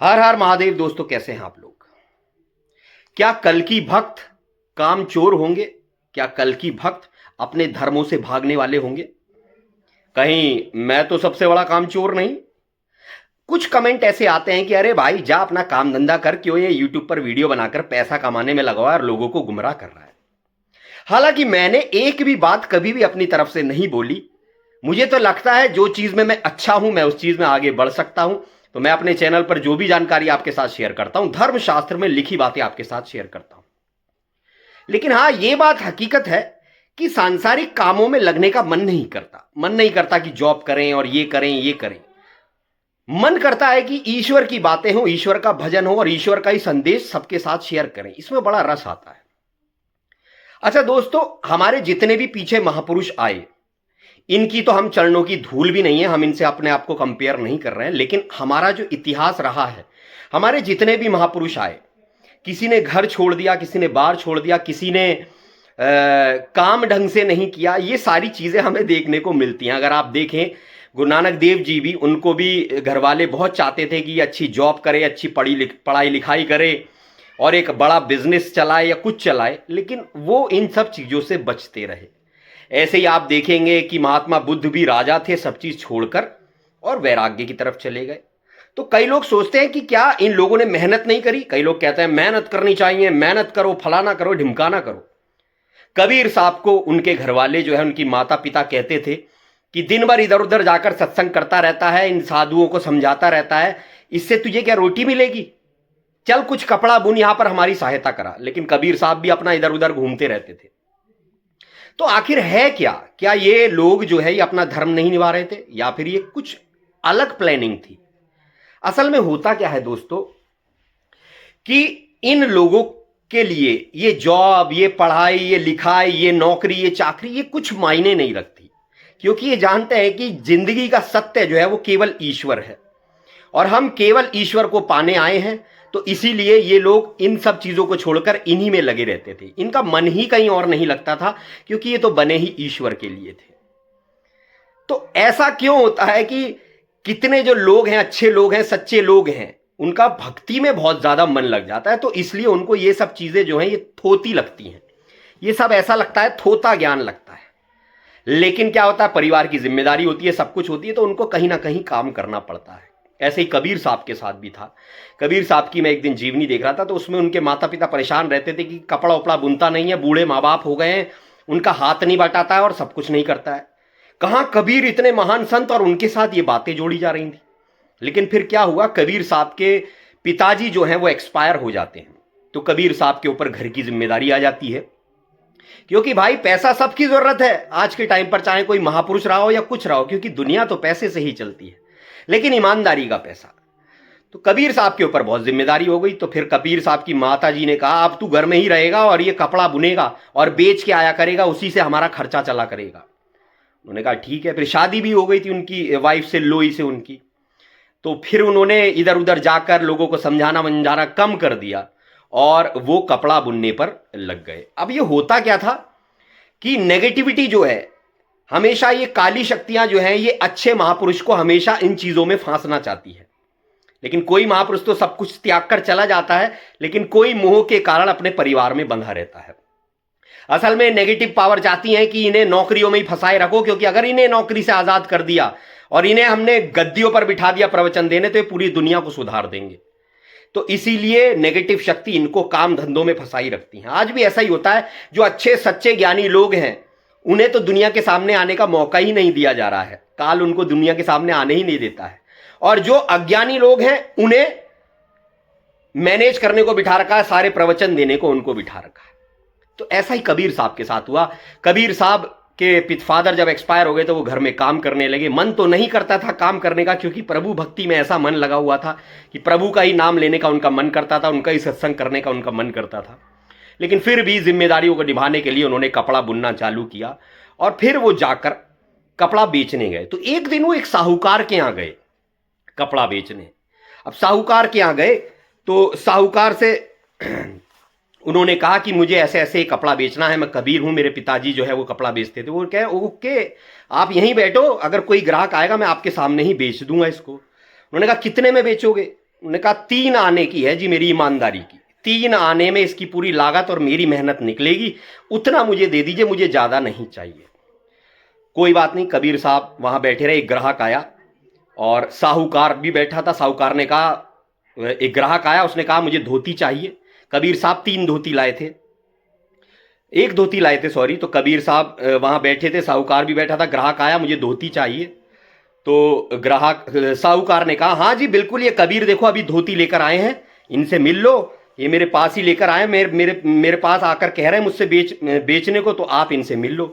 हर हर महादेव दोस्तों, कैसे हैं आप लोग। क्या कल की भक्त काम चोर होंगे? क्या कल की भक्त अपने धर्मों से भागने वाले होंगे? कहीं मैं तो सबसे बड़ा काम चोर नहीं। कुछ कमेंट ऐसे आते हैं कि अरे भाई जा अपना काम धंधा कर, क्यों ये यूट्यूब पर वीडियो बनाकर पैसा कमाने में लगा हुआ है और लोगों को गुमराह कर रहा है। हालांकि मैंने एक भी बात कभी भी अपनी तरफ से नहीं बोली। मुझे तो लगता है जो चीज में मैं अच्छा हूं, मैं उस चीज में आगे बढ़ सकता हूं। तो मैं अपने चैनल पर जो भी जानकारी आपके साथ शेयर करता हूं, धर्मशास्त्र में लिखी बातें आपके साथ शेयर करता हूं। लेकिन हां, यह बात हकीकत है कि सांसारिक कामों में लगने का मन नहीं करता कि जॉब करें और ये करें ये करें। मन करता है कि ईश्वर की बातें हो, ईश्वर का भजन हो और ईश्वर का ही संदेश सबके साथ शेयर करें। इसमें बड़ा रस आता है। अच्छा दोस्तों, हमारे जितने भी पीछे महापुरुष आए, इनकी तो हम चरणों की धूल भी नहीं है, हम इनसे अपने आप को कंपेयर नहीं कर रहे हैं। लेकिन हमारा जो इतिहास रहा है, हमारे जितने भी महापुरुष आए, किसी ने घर छोड़ दिया, किसी ने बार छोड़ दिया, किसी ने काम ढंग से नहीं किया, ये सारी चीजें हमें देखने को मिलती हैं। अगर आप देखें, गुरु नानक देव जी भी, उनको भी घर वाले बहुत चाहते थे कि ये अच्छी जॉब करे, अच्छी पढ़ाई लिखाई करे और एक बड़ा बिजनेस चलाए या कुछ चलाए, लेकिन वो इन सब चीजों से बचते रहे। ऐसे ही आप देखेंगे कि महात्मा बुद्ध भी राजा थे, सब चीज छोड़कर और वैराग्य की तरफ चले गए। तो कई लोग सोचते हैं कि क्या इन लोगों ने मेहनत नहीं करी? कई लोग कहते हैं मेहनत करनी चाहिए, मेहनत करो, फलाना करो, ढिमकाना करो। कबीर साहब को उनके घर वाले जो है, उनकी माता पिता कहते थे कि दिन भर इधर उधर जाकर सत्संग करता रहता है, इन साधुओं को समझाता रहता है, इससे तुझे क्या रोटी मिलेगी? चल कुछ कपड़ा बुन, यहां पर हमारी सहायता करा। लेकिन कबीर साहब भी अपना इधर उधर घूमते रहते थे। तो आखिर है क्या ये लोग जो है ये अपना धर्म नहीं निभा रहे थे, या फिर ये कुछ अलग प्लानिंग थी? असल में होता क्या है दोस्तों कि इन लोगों के लिए ये जॉब, ये पढ़ाई, ये लिखाई, ये नौकरी, ये चाकरी, ये कुछ मायने नहीं रखती। क्योंकि ये जानते हैं कि जिंदगी का सत्य जो है वो केवल ईश्वर है और हम केवल ईश्वर को पाने आए हैं। तो इसीलिए ये लोग इन सब चीजों को छोड़कर इन्हीं में लगे रहते थे। इनका मन ही कहीं और नहीं लगता था, क्योंकि ये तो बने ही ईश्वर के लिए थे। तो ऐसा क्यों होता है कि कितने जो लोग हैं, अच्छे लोग हैं, सच्चे लोग हैं, उनका भक्ति में बहुत ज्यादा मन लग जाता है। तो इसलिए उनको ये सब चीजें जो हैं ये थोती लगती हैं। ये सब ऐसा लगता है, थोता ज्ञान लगता है। लेकिन क्या होता है, परिवार की जिम्मेदारी होती है, सब कुछ होती है, तो उनको कहीं ना कहीं काम करना पड़ता है। ऐसे ही कबीर साहब के साथ भी था। कबीर साहब की मैं एक दिन जीवनी देख रहा था, तो उसमें उनके माता पिता परेशान रहते थे कि कपड़ा उपड़ा बुनता नहीं है, बूढ़े माँ बाप हो गए हैं, उनका हाथ नहीं बटाता है और सब कुछ नहीं करता है। कहाँ कबीर इतने महान संत, और उनके साथ ये बातें जोड़ी जा रही थी। लेकिन फिर क्या हुआ, कबीर साहब के पिताजी जो हैं वो एक्सपायर हो जाते हैं। तो कबीर साहब के ऊपर घर की जिम्मेदारी आ जाती है, क्योंकि भाई पैसा सबकी जरूरत है आज के टाइम पर, चाहे कोई महापुरुष रहा हो या कुछ रहा हो, क्योंकि दुनिया तो पैसे से ही चलती है, लेकिन ईमानदारी का पैसा। तो कबीर साहब के ऊपर बहुत जिम्मेदारी हो गई। तो फिर कबीर साहब की माता जी ने कहा अब तू घर में ही रहेगा और ये कपड़ा बुनेगा और बेच के आया करेगा, उसी से हमारा खर्चा चला करेगा। उन्होंने कहा ठीक है। फिर शादी भी हो गई थी उनकी वाइफ से, लोई से उनकी। तो फिर उन्होंने इधर उधर जाकर लोगों को समझाना मंझाना कम कर दिया और वो कपड़ा बुनने पर लग गए। अब ये होता क्या था कि नेगेटिविटी जो है, हमेशा ये काली शक्तियां जो हैं ये अच्छे महापुरुष को हमेशा इन चीजों में फांसना चाहती है। लेकिन कोई महापुरुष तो सब कुछ त्याग कर चला जाता है, लेकिन कोई मोह के कारण अपने परिवार में बंधा रहता है। असल में नेगेटिव पावर चाहती है कि इन्हें नौकरियों में ही फंसाए रखो, क्योंकि अगर इन्हें नौकरी से आजाद कर दिया और इन्हें हमने गद्दियों पर बिठा दिया प्रवचन देने, तो ये पूरी दुनिया को सुधार देंगे। तो इसीलिए नेगेटिव शक्ति इनको काम धंधों में फंसाई रखती है। आज भी ऐसा ही होता है। जो अच्छे सच्चे ज्ञानी लोग हैं, उन्हें तो दुनिया के सामने आने का मौका ही नहीं दिया जा रहा है। काल उनको दुनिया के सामने आने ही नहीं देता है। और जो अज्ञानी लोग हैं, उन्हें मैनेज करने को बिठा रखा है, सारे प्रवचन देने को उनको बिठा रखा है। तो ऐसा ही कबीर साहब के साथ हुआ। कबीर साहब के पिताफादर जब एक्सपायर हो गए तो वो घर में काम करने लगे। मन तो नहीं करता था काम करने का, क्योंकि प्रभु भक्ति में ऐसा मन लगा हुआ था कि प्रभु का ही नाम लेने का उनका मन करता था, उनका ही सत्संग करने का उनका मन करता था। लेकिन फिर भी जिम्मेदारियों को निभाने के लिए उन्होंने कपड़ा बुनना चालू किया और फिर वो जाकर कपड़ा बेचने गए। तो एक दिन वो एक साहूकार के यहाँ गए कपड़ा बेचने। अब साहूकार के यहाँ गए तो साहूकार से उन्होंने कहा कि मुझे ऐसे ऐसे कपड़ा बेचना है, मैं कबीर हूं, मेरे पिताजी जो है वो कपड़ा बेचते थे। वो कहे ओके, आप यहीं बैठो, अगर कोई ग्राहक आएगा मैं आपके सामने ही बेच दूंगा इसको। उन्होंने कहा कितने में बेचोगे? उन्होंने कहा 3 आने की है जी मेरी ईमानदारी की, 3 आने में इसकी पूरी लागत और मेरी मेहनत निकलेगी, उतना मुझे दे दीजिए, मुझे ज़्यादा नहीं चाहिए। कोई बात नहीं, कबीर साहब वहाँ बैठे रहे। एक ग्राहक आया और साहूकार भी बैठा था। साहूकार ने कहा, एक ग्राहक आया, उसने कहा मुझे धोती चाहिए। कबीर साहब 3 धोती लाए थे, 1 धोती लाए थे सॉरी। तो कबीर साहब वहाँ बैठे थे, साहूकार भी बैठा था। ग्राहक आया, मुझे धोती चाहिए। तो ग्राहक साहूकार ने कहा हाँ जी बिल्कुल, ये कबीर देखो अभी धोती लेकर आए हैं, इनसे मिल लो, ये मेरे पास ही लेकर आए, मेरे पास आकर कह रहे हैं मुझसे बेचने को, तो आप इनसे मिल लो।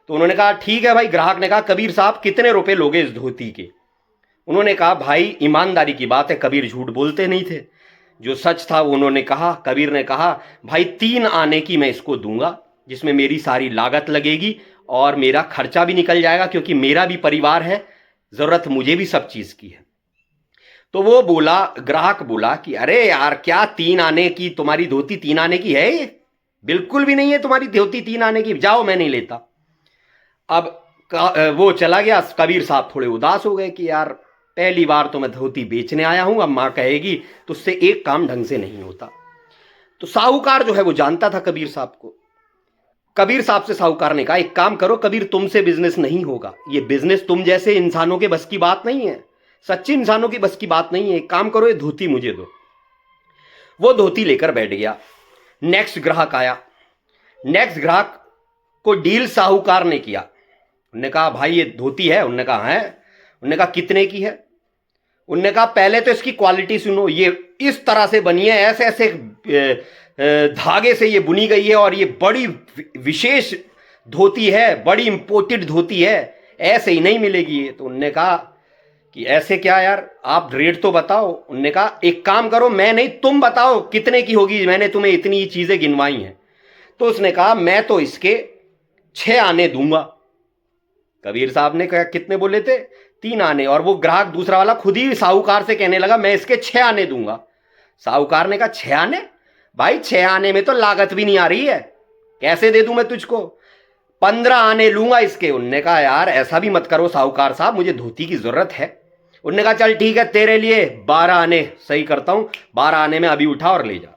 तो उन्होंने कहा ठीक है भाई। ग्राहक ने कहा कबीर साहब कितने रुपए लोगे इस धोती के? उन्होंने कहा भाई ईमानदारी की बात है, कबीर झूठ बोलते नहीं थे, जो सच था वो उन्होंने कहा। कबीर ने कहा भाई 3 आने की मैं इसको दूंगा, जिसमें मेरी सारी लागत लगेगी और मेरा खर्चा भी निकल जाएगा, क्योंकि मेरा भी परिवार है, जरूरत मुझे भी सब चीज की है। तो वो बोला, ग्राहक बोला कि अरे यार क्या 3 आने की तुम्हारी धोती 3 आने की है? ये बिल्कुल भी नहीं है तुम्हारी धोती 3 आने की, जाओ मैं नहीं लेता। अब वो चला गया। कबीर साहब थोड़े उदास हो गए कि यार पहली बार तो मैं धोती बेचने आया हूं, अब मां कहेगी तो उससे एक काम ढंग से नहीं होता। तो साहूकार जो है वो जानता था कबीर साहब को। कबीर साहब से साहूकार ने कहा एक काम करो कबीर, तुमसे बिजनेस नहीं होगा, ये बिजनेस तुम जैसे इंसानों के बस की बात नहीं है, सच्चे इंसानों की बस की बात नहीं है। एक काम करो, ये धोती मुझे दो। वो धोती लेकर बैठ गया। नेक्स्ट ग्राहक आया। नेक्स्ट ग्राहक को डील साहूकार ने किया। उन्होंने कहा भाई ये धोती है? उन्होंने कहा है। उन्होंने कहा कितने की है? उन्होंने कहा पहले तो इसकी क्वालिटी सुनो, ये इस तरह से बनी है, ऐसे ऐसे धागे से ये बुनी गई है, और ये बड़ी विशेष धोती है, बड़ी इंपोर्टेड धोती है, ऐसे ही नहीं मिलेगी ये। तो उन्होंने कहा कि ऐसे क्या यार, आप रेट तो बताओ। उन्होंने कहा एक काम करो, मैं नहीं तुम बताओ कितने की होगी, मैंने तुम्हें इतनी चीजें गिनवाई हैं। तो उसने कहा मैं तो इसके 6 आने दूंगा। कबीर साहब ने कहा कितने बोले थे? 3 आने। और वो ग्राहक दूसरा वाला खुद ही साहूकार से कहने लगा मैं इसके 6 आने दूंगा। साहूकार ने कहा 6 आने? भाई 6 आने में तो लागत भी नहीं आ रही है, कैसे दे दूं मैं तुझको? 15 आने लूंगा इसके। उनने कहा यार ऐसा भी मत करो साहूकार साहब, मुझे धोती की जरूरत है। उनने कहा चल ठीक है, तेरे लिए 12 आने सही करता हूं, 12 आने में अभी उठा और ले जा।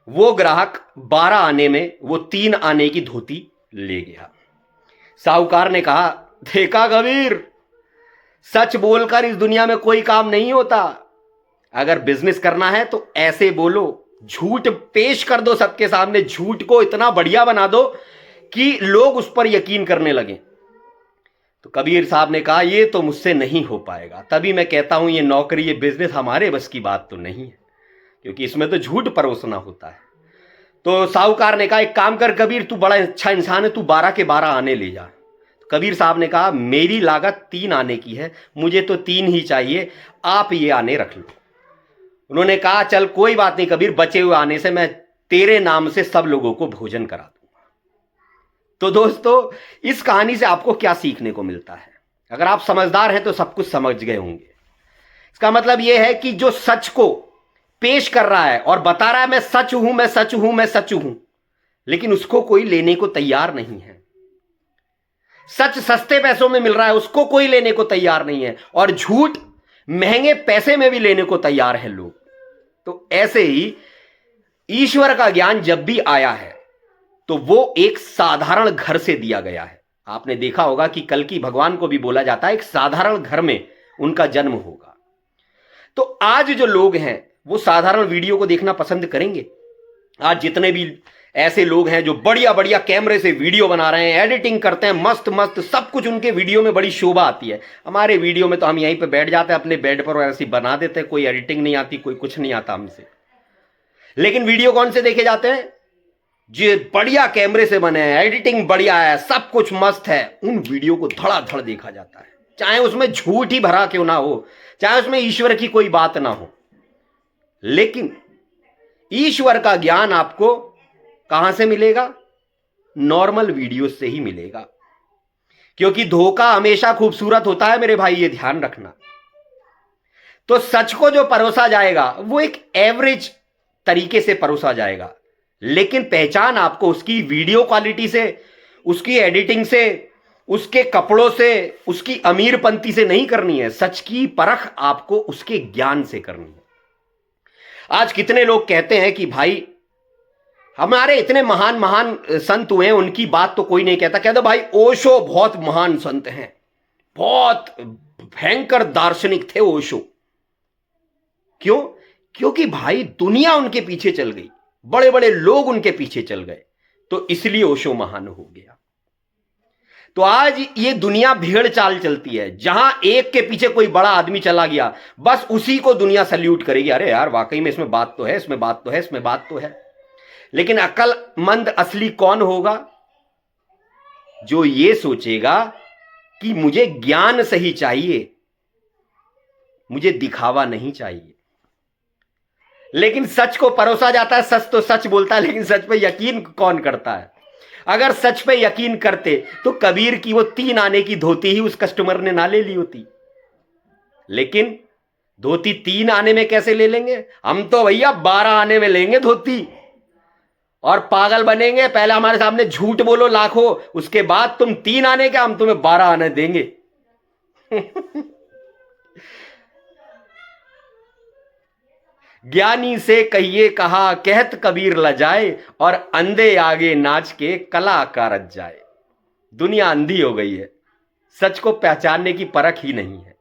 वो ग्राहक 12 आने में वो 3 आने की धोती ले गया। साहूकार ने कहा देखा कबीर, सच बोलकर इस दुनिया में कोई काम नहीं होता। अगर बिजनेस करना है तो ऐसे बोलो, झूठ पेश कर दो सबके सामने, झूठ को इतना बढ़िया बना दो कि लोग उस पर यकीन करने लगे। तो कबीर साहब ने कहा ये तो मुझसे नहीं हो पाएगा। तभी मैं कहता हूं ये नौकरी, ये बिजनेस हमारे बस की बात तो नहीं है, क्योंकि इसमें तो झूठ परोसना होता है। तो साहूकार ने कहा एक काम कर कबीर, तू बड़ा अच्छा इंसान है, तू 12 के 12 आने ले जा। तो कबीर साहब ने कहा मेरी लागत 3 आने की है, मुझे तो 3 ही चाहिए, आप ये आने रख लो। उन्होंने कहा चल कोई बात नहीं कबीर, बचे हुए आने से मैं तेरे नाम से सब लोगों को भोजन करा दूंगा। तो दोस्तों इस कहानी से आपको क्या सीखने को मिलता है? अगर आप समझदार हैं तो सब कुछ समझ गए होंगे। इसका मतलब यह है कि जो सच को पेश कर रहा है और बता रहा है मैं सच हूं, मैं सच हूं, मैं सच हूं, लेकिन उसको कोई लेने को तैयार नहीं है। सच सस्ते पैसों में मिल रहा है, उसको कोई लेने को तैयार नहीं है, और झूठ महंगे पैसे में भी लेने को तैयार है लोग। तो ऐसे ही ईश्वर का ज्ञान जब भी आया है तो वो एक साधारण घर से दिया गया है। आपने देखा होगा कि कल्कि भगवान को भी बोला जाता है एक साधारण घर में उनका जन्म होगा। तो आज जो लोग हैं वो साधारण वीडियो को देखना पसंद करेंगे। आज जितने भी ऐसे लोग हैं जो बढ़िया बढ़िया कैमरे से वीडियो बना रहे हैं, एडिटिंग करते हैं, मस्त मस्त सब कुछ उनके वीडियो में बड़ी शोभा आती है। हमारे वीडियो में तो हम यहीं पे बैठ जाते हैं अपने बेड पर और ऐसे बना देते हैं, कोई एडिटिंग नहीं आती, कोई कुछ नहीं आता हमसे। लेकिन वीडियो कौन से देखे जाते हैं? जो बढ़िया कैमरे से बने हैं, एडिटिंग बढ़िया है, सब कुछ मस्त है, उन वीडियो को धड़ाधड़ देखा जाता है, चाहे उसमें झूठ ही भरा क्यों ना हो, चाहे उसमें ईश्वर की कोई बात ना हो। लेकिन ईश्वर का ज्ञान आपको कहां से मिलेगा? नॉर्मल वीडियो से ही मिलेगा, क्योंकि धोखा हमेशा खूबसूरत होता है मेरे भाई, ये ध्यान रखना। तो सच को जो परोसा जाएगा वो एक एवरेज तरीके से परोसा जाएगा, लेकिन पहचान आपको उसकी वीडियो क्वालिटी से, उसकी एडिटिंग से, उसके कपड़ों से, उसकी अमीरपंती से नहीं करनी है। सच की परख आपको उसके ज्ञान से करनी है। आज कितने लोग कहते हैं कि भाई हमारे इतने महान महान संत हुए हैं, उनकी बात तो कोई नहीं कहता। कह दो भाई ओशो बहुत महान संत हैं, बहुत भयंकर दार्शनिक थे ओशो। क्यों? क्योंकि भाई दुनिया उनके पीछे चल गई, बड़े बड़े लोग उनके पीछे चल गए, तो इसलिए ओशो महान हो गया। तो आज ये दुनिया भेड़ चाल चलती है, जहां एक के पीछे कोई बड़ा आदमी चला गया, बस उसी को दुनिया सल्यूट करेगी। अरे यार वाकई में इसमें बात तो है, इसमें बात तो है, इसमें बात तो है। लेकिन अक्लमंद असली कौन होगा? जो ये सोचेगा कि मुझे ज्ञान सही चाहिए, मुझे दिखावा नहीं चाहिए। लेकिन सच को परोसा जाता है, सच तो सच बोलता है, लेकिन सच पे यकीन कौन करता है? अगर सच पे यकीन करते तो कबीर की वो 3 आने की धोती ही उस कस्टमर ने ना ले ली होती। लेकिन धोती 3 आने में कैसे ले लेंगे? हम तो भैया 12 आने में लेंगे धोती, और पागल बनेंगे। पहले हमारे सामने झूठ बोलो लाखों, उसके बाद तुम 3 आने के, हम तुम्हें 12 आने देंगे। ज्ञानी से कहिए कहा कहत कबीर लजाए, और अंधे आगे नाच के कला कारत जाए। दुनिया अंधी हो गई है, सच को पहचानने की परख ही नहीं है।